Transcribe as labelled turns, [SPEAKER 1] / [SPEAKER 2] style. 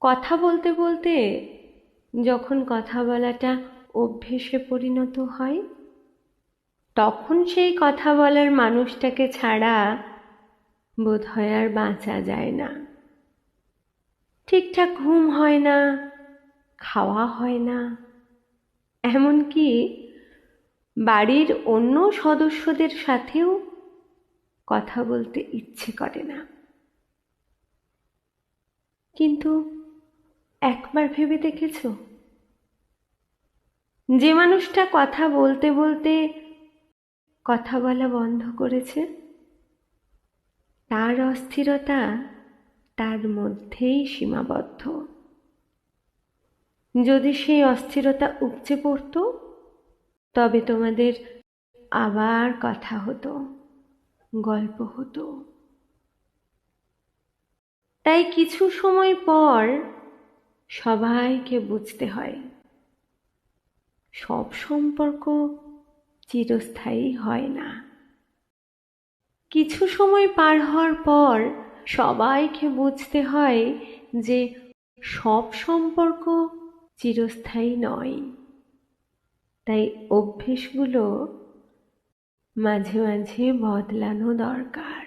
[SPEAKER 1] কথা বলতে বলতে যখন কথা বলাটা অভ্যেসে পরিণত হয়, তখন সেই কথা বলার মানুষটাকে ছাড়া বোধহয় আর বাঁচা যায় না। ঠিকঠাক ঘুম হয় না, খাওয়া হয় না, এমনকি বাড়ির অন্য সদস্যদের সাথেও কথা বলতে ইচ্ছে করে না। কিন্তু একবার ভেবে দেখেছো, যে মানুষটা কথা বলতে বলতে কথা বলা বন্ধ করেছে, তার অস্থিরতা তার মধ্যেই সীমাবদ্ধ। যদি সেই অস্থিরতা উপচে পড়তো, তবে তোমাদের আবার কথা হতো, গল্প হতো। তাই কিছু সময় পর সবাইকে বুঝতে হয়, সব সম্পর্ক চিরস্থায়ী হয় না। কিছু সময় পার হওয়ার পর সবাইকে বুঝতে হয় যে সব সম্পর্ক চিরস্থায়ী নয়। তাই অভ্যেসগুলো মাঝে মাঝে বদলানো দরকার।